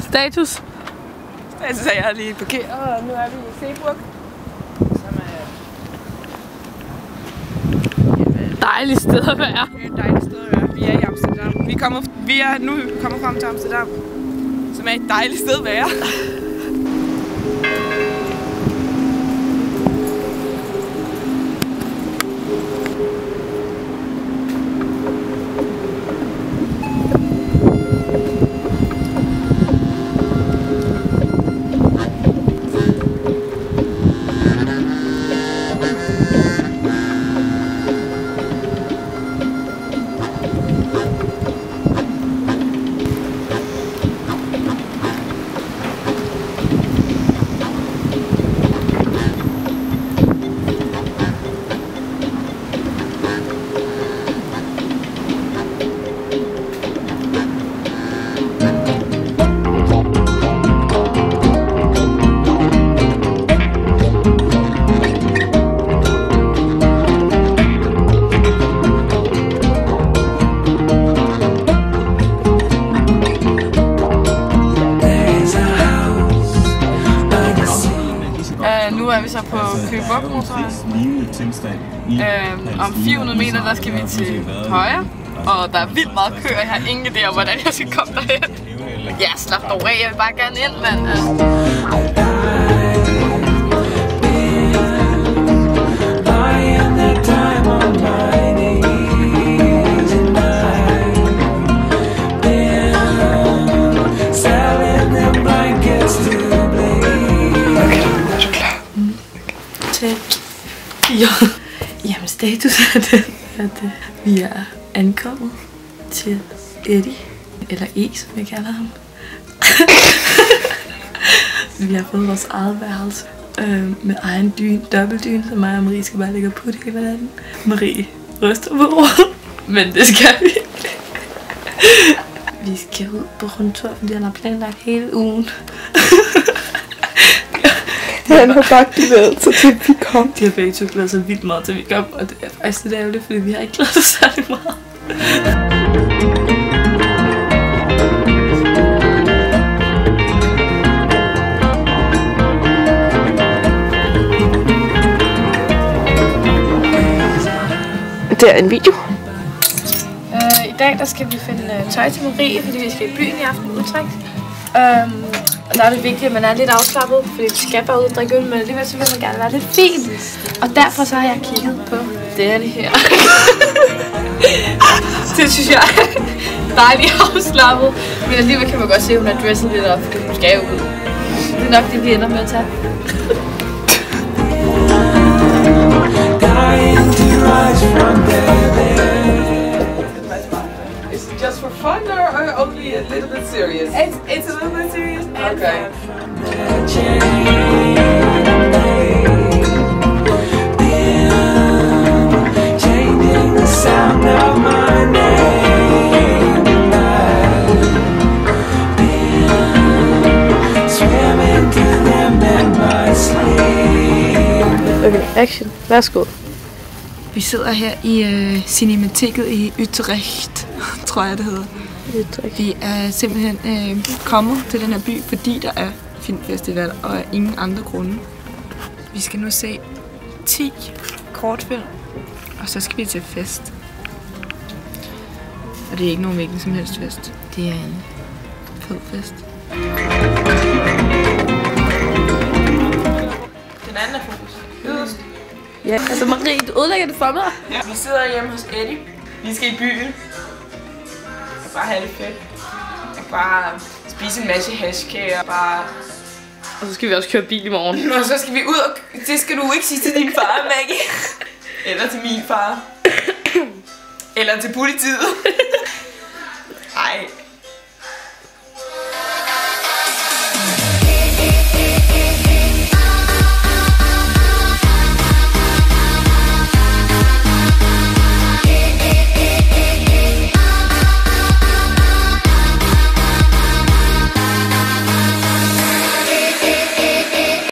Status? Status er jeg lige parkeret, og nu er vi i Seeburg. Dejligt sted at være. Det er et dejligt sted at være. Vi er i Amsterdam. Vi er nu kommet frem til Amsterdam, som er et dejligt sted at være. Nu er vi så på Køge Bugt motorvejen. Om 400 meter der skal vi til højre. Og der er vildt meget kø, og jeg har ingen idé om, hvordan jeg skal komme derhen. Ja, slap dog af, jeg vil bare gerne ind, men... Jamen status er den, at vi er ankommet til Eddie, eller E, som jeg kalder ham. Vi har fået vores eget værelse med egen dyne, dobbeltdyne, så mig og Marie skal bare ligge og putte hele natten. Marie ryster på ordet, men det skal vi. Vi skal ud på rundtur, fordi han har planlagt hele ugen. Han har bare glædet sig til, at vi kom. De har begge to glædet sig vildt meget til, at vi kom, og det er faktisk lidt ærgerligt, fordi vi har ikke glædet os særlig meget. Det er en video. I dag der skal vi finde tøj til Marie, fordi vi skal i byen i aften udtræk. Og der er det vigtigt, at man er lidt afslappet, fordi vi skal bare ud og drikke øl, men alligevel så vil man gerne være lidt fin. Og derfor så har jeg kigget på det her. Det synes jeg er dejligt afslappet, men alligevel kan man godt se, at hun har dresset lidt op, fordi hun skal jo ud. Det er nok det, vi ender med at tage. Is it just for fun or only a little bit serious? It's a little bit serious. Okay. Changing the sound of my name. Swimming to them in my sleep. Okay, action. Værsgo. Vi sidder her i Cinemateket i Utrecht, tror jeg det hedder. Vi er simpelthen kommet til den her by, fordi der er filmfestival og af ingen andre grunde. Vi skal nu se 10 kortfilm, og så skal vi til fest. Og det er ikke nogen hvilken som helst fest. Det er en fed fest. Den anden er fokus. Yderst. Ja, altså Marie, du ødelægger det for mig. Ja. Vi sidder hjemme hos Eddie. Vi skal i byen. Og bare have det fedt. Og bare spise en masse hashkager. Bare... Og så skal vi også køre bil i morgen. Og så skal vi ud, og det skal du ikke sige til din far, Maggie. Eller til min far. Eller til politiet. Ej.